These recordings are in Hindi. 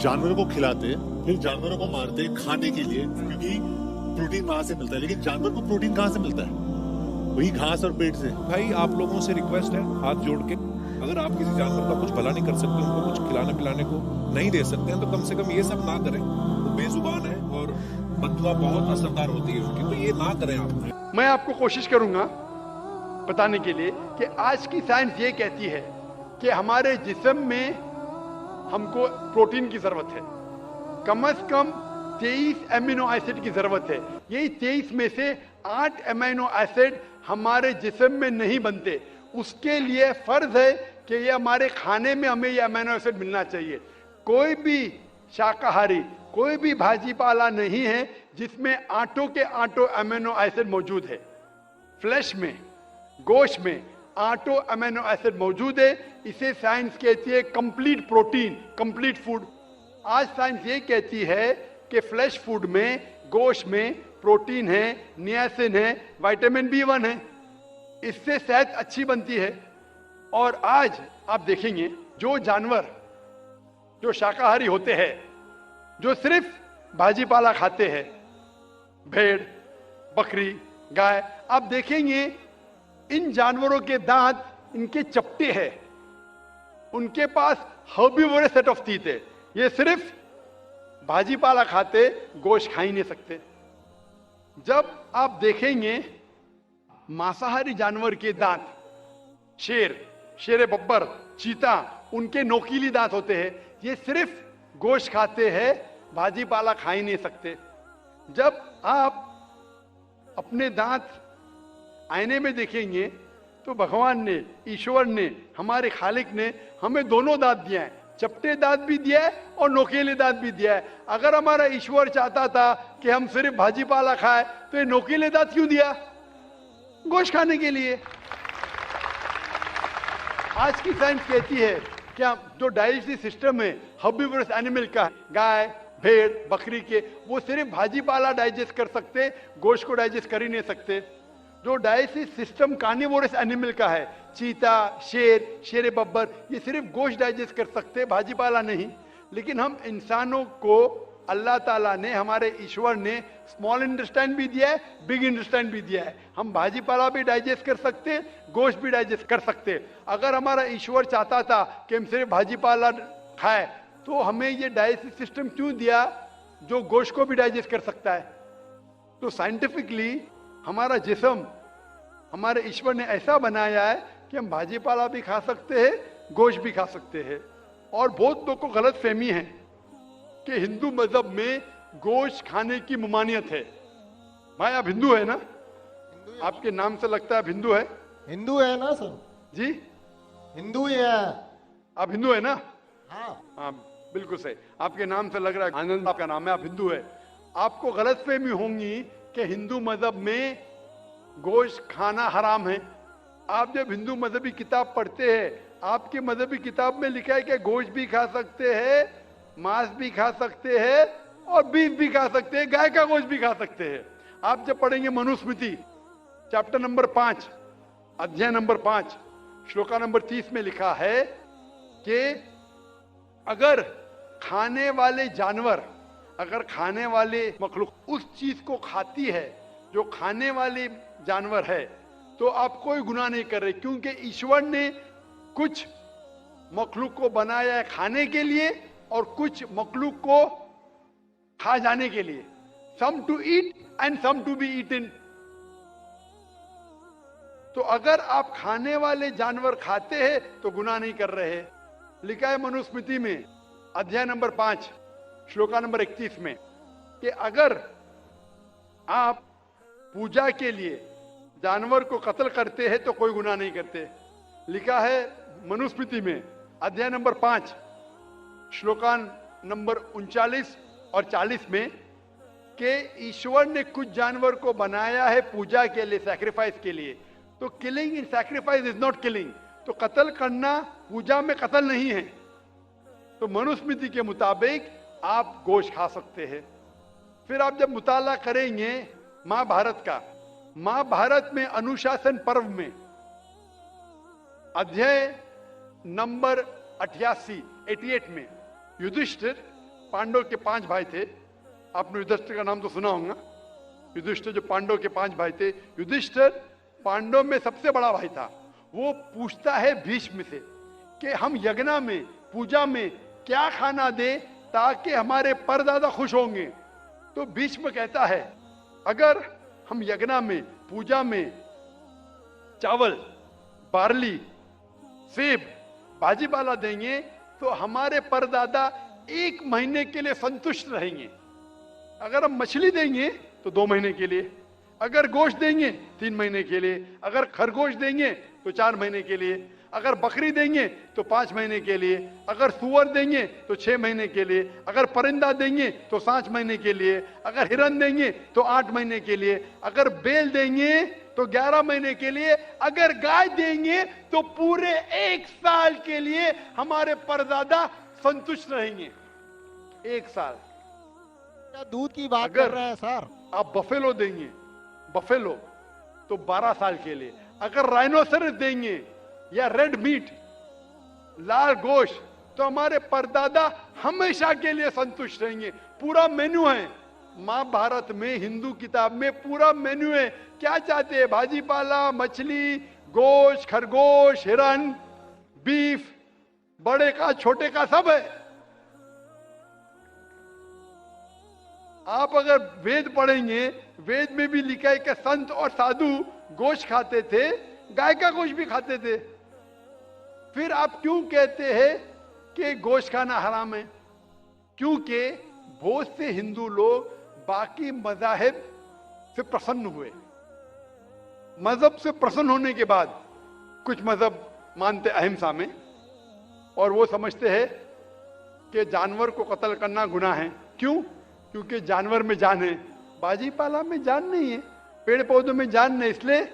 जानवरों को खिलाते, फिर जानवरों को मारते खाने के लिए, क्योंकि प्रोटीन वहां से मिलता है। लेकिन जानवर को प्रोटीन कहाँ से मिलता है? वही घास और पेट से। भाई आप लोगों से रिक्वेस्ट है, हाथ जोड़ के, अगर आप किसी जानवर का कुछ भला नहीं कर सकते, उनको कुछ खिलाने पिलाने को नहीं दे सकते हैं, तो कम से कम ये सब ना करें। वो बेजुबान है और बददुआ बहुत असरदार होती है उसकी, तो ये ना करें आप। मैं आपको कोशिश करूंगा बताने के लिए कि आज की साइंस ये कहती है कि हमारे जिस्म में हमको प्रोटीन की जरूरत है, कम से कम 23 एमिनो एसिड की जरूरत है। यही 23 में से 8 एमिनो एसिड हमारे जिस्म में नहीं बनते। उसके लिए फर्ज है कि ये हमारे खाने में हमें ये एमिनो एसिड मिलना चाहिए। कोई भी शाकाहारी, कोई भी भाजी पाला नहीं है जिसमें आटों के आटो एमिनो एसिड मौजूद है। फ्लैश में, गोश्त में आटो एमिनो एसिड मौजूद है। इसे साइंस कहती है कंप्लीट प्रोटीन, कंप्लीट फूड। आज साइंस ये कहती है कि फ्लैश फूड में, गोश्त में प्रोटीन है, नियासिन है, विटामिन B1 है। इससे सेहत अच्छी बनती है। और आज आप देखेंगे जो जानवर जो शाकाहारी होते हैं, जो सिर्फ भाजी पाला खाते हैं, भेड़, बकरी, गाय, आप देखेंगे इन जानवरों के दांत इनके चपटे हैं। उनके पास हर्बीवोरस सेट ऑफ टीथ है। ये सिर्फ भाजी पाला खाते, गोश्त खा ही नहीं सकते। जब आप देखेंगे मांसाहारी जानवर के दांत, शेर बब्बर, चीता, उनके नोकीली दांत होते हैं। ये सिर्फ गोश्त खाते हैं, भाजी पाला खा ही नहीं सकते। जब आप अपने दांत आईने में देखेंगे तो भगवान ने, ईश्वर ने, हमारे खालिक ने हमें दोनों दांत दिया है, चपटे दांत भी दिया है और नोकीले दांत भी दिया है। अगर हमारा ईश्वर चाहता था कि हम सिर्फ भाजी पाला खाए तो ये नोकीले दांत क्यों दिया? गोश्त खाने के लिए। आज की साइंस कहती है कि जो डाइजेस्टिव सिस्टम है हर्बीवोरस एनिमल का, गाय, भेड़, बकरी के, वो सिर्फ भाजी पाला डाइजेस्ट कर सकते, गोश्त को डाइजेस्ट कर ही नहीं सकते। जो डाइजेस्टिव सिस्टम कार्निवोरस एनिमल का है, चीता, शेर बब्बर, ये सिर्फ गोश्त डाइजेस्ट कर सकते, भाजी पाला नहीं। लेकिन हम इंसानों को अल्लाह ताला ने, हमारे ईश्वर ने स्मॉल इंटेस्टाइन भी दिया है, बिग इंटेस्टाइन भी दिया है। हम भाजी पाला भी डाइजेस्ट कर सकते, गोश्त भी डाइजेस्ट कर सकते। अगर हमारा ईश्वर चाहता था कि हम सिर्फ भाजी पाला खाए तो हमें ये डाइजेस्टिव सिस्टम क्यों दिया जो गोश्त को भी डाइजेस्ट कर सकता है? तो साइंटिफिकली हमारा जिस्म हमारे ईश्वर ने ऐसा बनाया है कि हम भाजी पाला भी खा सकते हैं, गोश्त भी खा सकते हैं। और बहुत लोगों को गलत फहमी है कि हिंदू मजहब में गोश्त खाने की ममानियत है। भाई आप हिंदू है ना? आपके नाम से लगता है आप हिंदू है। हिंदू है ना सर? जी हिंदू ही है। आप हिंदू है ना? हाँ बिल्कुल सही। आपके नाम से लग रहा है, आनंद आपका नाम है, आप हिंदू है। आपको गलत फहमी होंगी कि हिंदू मजहब में गोश्त खाना हराम है। आप जब हिंदू मजहबी किताब पढ़ते हैं, आपके मजहबी किताब में लिखा है कि गोश्त भी खा सकते हैं, मांस भी खा सकते हैं और बीफ भी खा सकते हैं, गाय का गोश्त भी खा सकते हैं। आप जब पढ़ेंगे मनुस्मृति चैप्टर नंबर 5, अध्याय नंबर 5, श्लोका नंबर 30 में लिखा है कि अगर खाने वाले जानवर, अगर खाने वाले मखलूक उस चीज को खाती है जो खाने वाले जानवर है, तो आप कोई गुनाह नहीं कर रहे, क्योंकि ईश्वर ने कुछ मखलूक को बनाया है खाने के लिए और कुछ मखलूक को खा जाने के लिए। Some to eat and some to be eaten. तो अगर आप खाने वाले जानवर खाते हैं तो गुनाह नहीं कर रहे। लिखा है मनुस्मृति में अध्याय नंबर 5 श्लोका नंबर 31 में कि अगर आप पूजा के लिए जानवर को कत्ल करते हैं तो कोई गुनाह नहीं करते। लिखा है मनुस्मृति में अध्याय नंबर 5 श्लोका नंबर 39 और 40 में कि ईश्वर ने कुछ जानवर को बनाया है पूजा के लिए, सैक्रिफाइस के लिए। तो killing in sacrifice is not killing. तो कत्ल करना पूजा में कत्ल नहीं है। तो मनुस्मृति के मुताबिक आप गोश्त खा सकते हैं। फिर आप जब मुताला करेंगे महाभारत का, महाभारत में अनुशासन पर्व में अध्याय नंबर 88 में युधिष्ठिर पांडव के 5 भाई थे, आपने युधिष्ठिर का नाम तो सुना होगा। युधिष्ठिर जो पांडव के 5 भाई थे, युधिष्ठिर पांडव में सबसे बड़ा भाई था। वो पूछता है भीष्म से कि हम यज्ञ में, पूजा में क्या खाना दे ताकि हमारे परदादा खुश होंगे। तो भीष्म कहता है अगर हम यज्ञ में, पूजा में चावल, बार्ली, सेब, भाजीपाला देंगे तो हमारे परदादा 1 महीने के लिए संतुष्ट रहेंगे। अगर हम मछली देंगे तो 2 महीने के लिए, अगर गोश्त देंगे 3 महीने के लिए, अगर खरगोश देंगे तो 4 महीने के लिए, अगर बकरी देंगे तो 5 महीने के लिए, अगर सुअर देंगे तो 6 महीने के लिए, अगर परिंदा देंगे तो 7 महीने के लिए, अगर हिरन देंगे तो 8 महीने के लिए, अगर बैल देंगे तो 11 महीने के लिए, अगर गाय देंगे तो पूरे 1 साल के लिए हमारे परदादा संतुष्ट रहेंगे। 1 साल। क्या दूध की बात अगर कर रहे हैं सर? आप बफेलो देंगे, बफेलो, तो 12 साल के लिए। अगर राइनोसरस देंगे या रेड मीट, लाल गोश्त, तो हमारे परदादा हमेशा के लिए संतुष्ट रहेंगे। पूरा मेन्यू है महाभारत में, हिंदू किताब में पूरा मेन्यू है। क्या चाहते हैं? भाजीपाला, मछली, गोश्त, खरगोश, हिरन, बीफ, बड़े का छोटे का सब है। आप अगर वेद पढ़ेंगे, वेद में भी लिखा है कि संत और साधु गोश्त खाते थे, गाय का गोश्त भी खाते थे। फिर आप क्यों कहते हैं कि गोश्त खाना हराम है? क्योंकि बहुत से हिंदू लोग बाकी मजाहिब से प्रसन्न हुए। मजहब से प्रसन्न होने के बाद कुछ मजहब मानते अहिंसा में, और वो समझते हैं कि जानवर को कत्ल करना गुनाह है। क्यों? क्योंकि जानवर में जान है, बाजीपाला में जान नहीं है, पेड़ पौधों में जान नहीं, इसलिए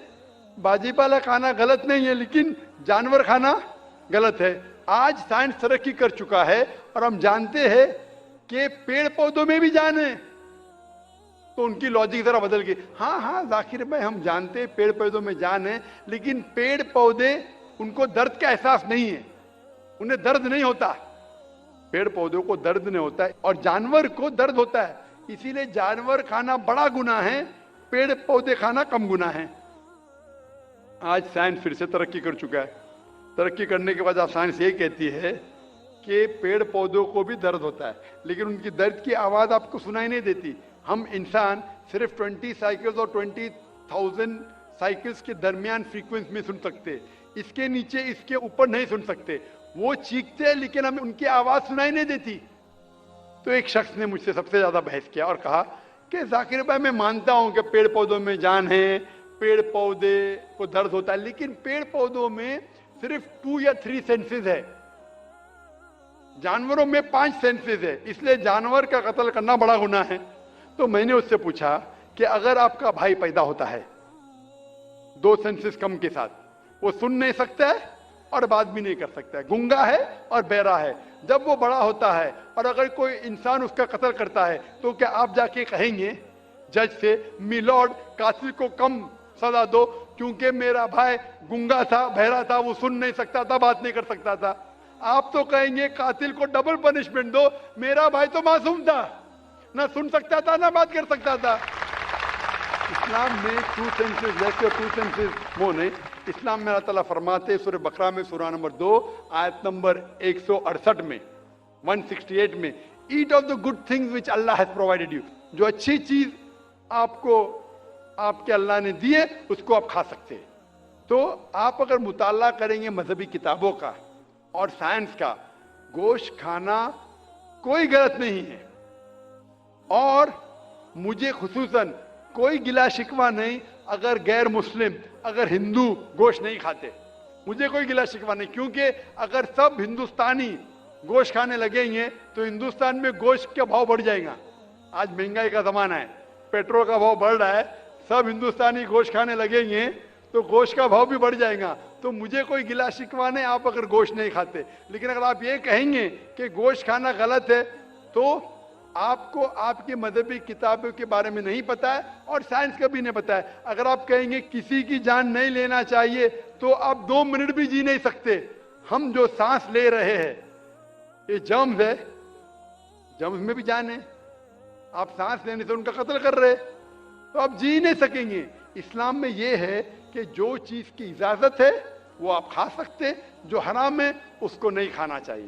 बाजीपाला खाना गलत नहीं है, लेकिन जानवर खाना गलत है। आज साइंस तरक्की कर चुका है और हम जानते हैं कि पेड़ पौधों में भी जान है, तो उनकी लॉजिक जरा बदल गई। हाँ जाकिर भाई, हम जानते हैं पेड़ पौधों में जान है, लेकिन पेड़ पौधे, उनको दर्द का एहसास नहीं है, उन्हें दर्द नहीं होता। पेड़ पौधों को दर्द नहीं होता है और जानवर को दर्द होता है, इसीलिए जानवर खाना बड़ा गुनाह है, पेड़ पौधे खाना कम गुनाह है। आज साइंस फिर से तरक्की कर चुका है। तरक्की करने के बाद अब साइंस ये कहती है कि पेड़ पौधों को भी दर्द होता है, लेकिन उनकी दर्द की आवाज आपको सुनाई नहीं देती। हम इंसान सिर्फ 20 साइकिल्स और 20,000 साइकिल्स के दरमियान फ्रीक्वेंसी में सुन सकते, इसके नीचे, इसके ऊपर नहीं सुन सकते। वो चीखते हैं लेकिन हमें उनकी आवाज सुनाई नहीं देती। तो एक शख्स ने मुझसे सबसे ज्यादा बहस किया और कहा कि जाकिर भाई, मैं मानता हूं कि पेड़ पौधों में जान है, पेड़ पौधे को दर्द होता है, लेकिन पेड़ पौधों में सिर्फ 2 या 3 सेंसेस है, जानवरों में 5 सेंसेस है, इसलिए जानवर का कत्ल करना बड़ा गुनाह है। तो मैंने उससे पूछा कि अगर आपका भाई पैदा होता है 2 सेंसेस कम के साथ, वो सुन नहीं सकता है और बात भी नहीं कर सकता है, गूंगा है और बहरा है, जब वो बड़ा होता है और अगर कोई इंसान उसका कत्ल करता है, तो क्या आप जाके कहेंगे जज से, मिलॉर्ड कातिल को कम सजा दो क्योंकि मेरा भाई गूंगा था, बहरा था, वो सुन नहीं सकता था, बात नहीं कर सकता था? आप तो कहेंगे कातिल को डबल पनिशमेंट दो, मेरा भाई तो मासूम था, ना सुन सकता था ना बात कर सकता था। इस्लाम में 2 सेंसेस लेस और 2 सेंसेस मोर नहीं। इस्लाम में अल्लाह ताला फरमाते सूरह बकरा में, सूरह नंबर 2 आयत नंबर 168 में, 168 में, eat of the good things which Allah has provided you. जो अच्छी चीज आपको आपके अल्लाह ने दिए उसको आप खा सकते हैं। तो आप अगर मुताला करेंगे मजहबी किताबों का और साइंस का, गोश्त खाना कोई गलत नहीं है, और मुझे खुसूसन कोई गिला शिकवा नहीं अगर गैर मुस्लिम, अगर हिंदू गोश्त नहीं खाते, मुझे कोई गिला शिकवा नहीं, क्योंकि अगर सब हिंदुस्तानी गोश्त खाने लगेंगे तो हिंदुस्तान में गोश्त का भाव बढ़ जाएगा। आज महंगाई का जमाना है, पेट्रोल का भाव बढ़ रहा है, सब हिंदुस्तानी गोश्त खाने लगेंगे तो गोश्त का भाव भी बढ़ जाएगा। तो मुझे कोई गिला शिकवा नहीं आप अगर गोश्त नहीं खाते, लेकिन अगर आप ये कहेंगे कि गोश्त खाना गलत है तो आपको आपकी मजहबी किताबों के बारे में नहीं पता है और साइंस का भी नहीं पता है। अगर आप कहेंगे किसी की जान नहीं लेना चाहिए तो आप 2 मिनट भी जी नहीं सकते। हम जो सांस ले रहे हैं ये जर्म्स है, जब उसमें भी जान है, आप सांस लेने से उनका कत्ल कर रहे, तो आप जी नहीं सकेंगे। इस्लाम में यह है कि जो चीज की इजाजत है वो आप खा सकते, जो हराम है उसको नहीं खाना चाहिए।